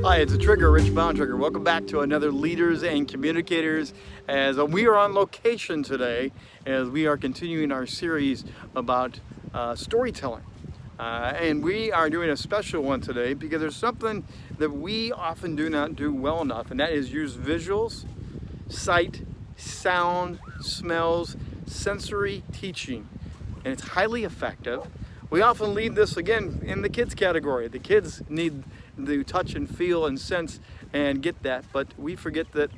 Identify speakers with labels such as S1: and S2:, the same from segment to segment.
S1: Hi, it's a Trigger, Rich Bontrager. Welcome back to another Leaders and Communicators, as we are on location today as we are continuing our series about storytelling. And we are doing a special one today because there's something that we often do not do well enough, and that is use visuals, sight, sound, smells, sensory teaching. And it's highly effective. We often leave this again in the kids category. The kids need the touch and feel and sense and get that, but we forget that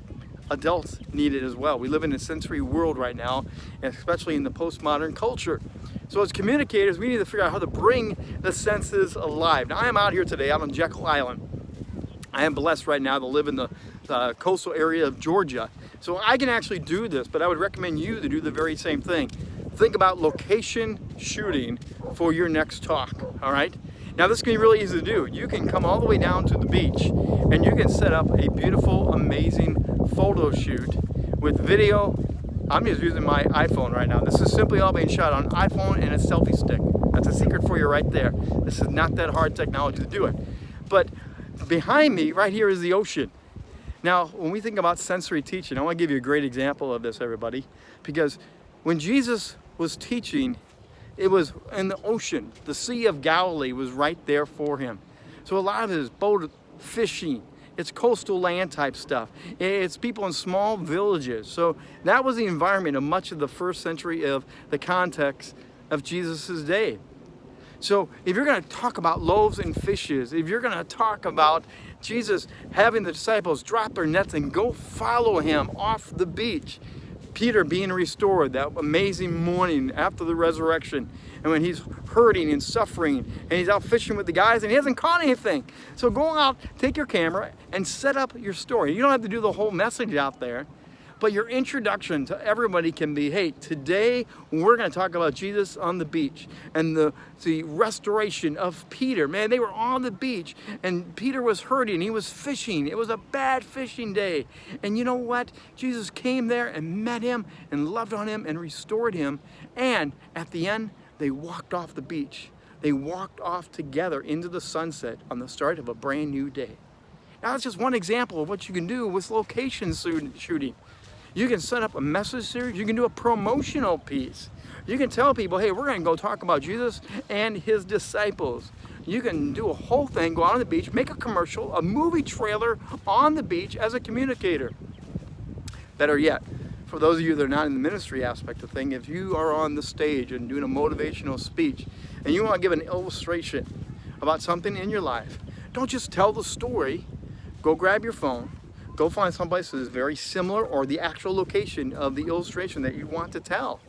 S1: adults need it as well. We live in a sensory world right now, especially in the postmodern culture. So as communicators, we need to figure out how to bring the senses alive. Now I am out here today out on Jekyll Island. I am blessed right now to live in the coastal area of Georgia. So I can actually do this, but I would recommend you to do the very same thing. Think about location shooting for your next talk, all right? Now this can be really easy to do. You can come all the way down to the beach and you can set up a beautiful, amazing photo shoot with video. I'm just using my iPhone right now. This is simply all being shot on iPhone and a selfie stick. That's a secret for you right there. This is not that hard technology to do it. But behind me right here is the ocean. Now, when we think about sensory teaching, I want to give you a great example of this, everybody, because when Jesus was teaching, it was in the ocean. The Sea of Galilee was right there for him. So a lot of it is boat fishing. It's coastal land type stuff. It's people in small villages. So that was the environment of much of the first century of the context of Jesus's day. So if you're going to talk about loaves and fishes, if you're going to talk about Jesus having the disciples drop their nets and go follow him off the beach, Peter being restored that amazing morning after the resurrection, and when he's hurting and suffering and he's out fishing with the guys and he hasn't caught anything. So go out, take your camera and set up your story. You don't have to do the whole message out there, but your introduction to everybody can be, hey, today we're going to talk about Jesus on the beach and the restoration of Peter. Man, they were on the beach and Peter was hurting. He was fishing. It was a bad fishing day. And you know what? Jesus came there and met him and loved on him and restored him. And at the end, they walked off the beach. They walked off together into the sunset on the start of a brand new day. Now, that's just one example of what you can do with location shooting. You can set up a message series. You can do a promotional piece. You can tell people, hey, we're going to go talk about Jesus and his disciples. You can do a whole thing, go out on the beach, make a commercial, a movie trailer on the beach as a communicator. Better yet, for those of you that are not in the ministry aspect of thing, if you are on the stage and doing a motivational speech and you want to give an illustration about something in your life, don't just tell the story. Go grab your phone. Go find someplace that is very similar or the actual location of the illustration that you want to tell.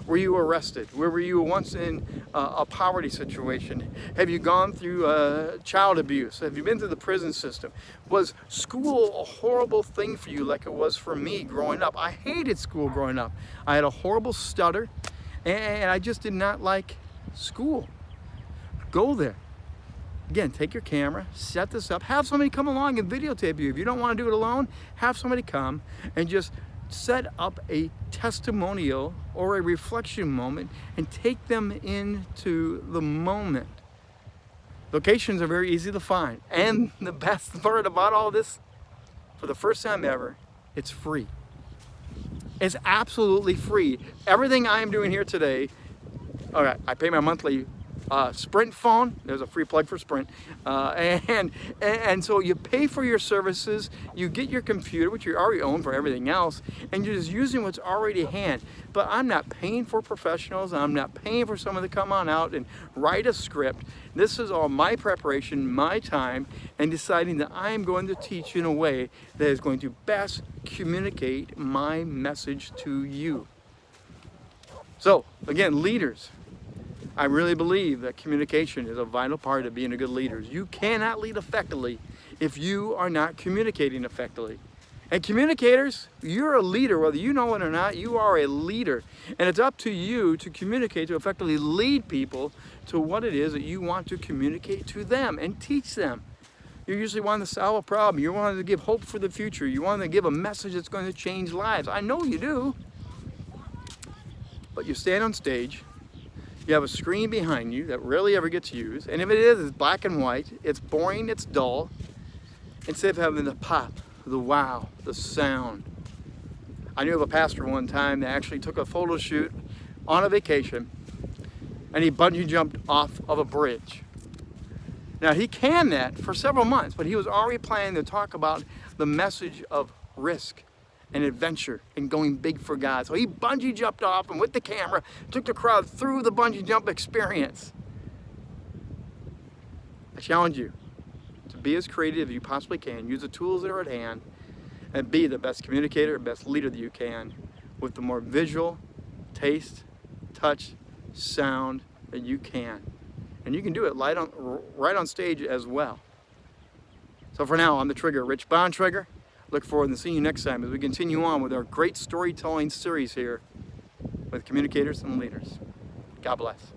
S1: Were you arrested? Where were you once in a poverty situation? Have you gone through child abuse? Have you been through the prison system? Was school a horrible thing for you like it was for me growing up? I hated school growing up. I had a horrible stutter and I just did not like school. Go there. Again, take your camera, set this up, have somebody come along and videotape you. If you don't want to do it alone, have somebody come and just set up a testimonial or a reflection moment and take them into the moment. Locations are very easy to find. And the best part about all this, for the first time ever, it's free. It's absolutely free. Everything I am doing here today, all right, I pay my monthly Sprint phone. There's a free plug for Sprint, and so you pay for your services. You get your computer, which you already own for everything else, and you're just using what's already at hand. But I'm not paying for professionals. I'm not paying for someone to come on out and write a script. This is all my preparation, my time, and deciding that I am going to teach in a way that is going to best communicate my message to you. So again, leaders, I really believe that communication is a vital part of being a good leader. You cannot lead effectively if you are not communicating effectively. And communicators, you're a leader, whether you know it or not, you are a leader. And it's up to you to communicate, to effectively lead people to what it is that you want to communicate to them and teach them. You usually want to solve a problem. You want to give hope for the future. You want to give a message that's going to change lives. I know you do. But you stand on stage. You have a screen behind you that rarely ever gets used, and if it is, it's black and white, it's boring, it's dull, instead of having the pop, the wow, the sound. I knew of a pastor one time that actually took a photo shoot on a vacation and he bungee jumped off of a bridge. Now he canned that for several months, but he was already planning to talk about the message of risk and adventure and going big for God. So he bungee jumped off and with the camera took the crowd through the bungee jump experience. I challenge you to be as creative as you possibly can. Use the tools that are at hand and be the best communicator, best leader that you can with the more visual, taste, touch, sound that you can. And you can do it right on stage as well. So for now, I'm the Trigger, Rich Bontrager. Look forward to seeing you next time as we continue on with our great storytelling series here with communicators and leaders. God bless.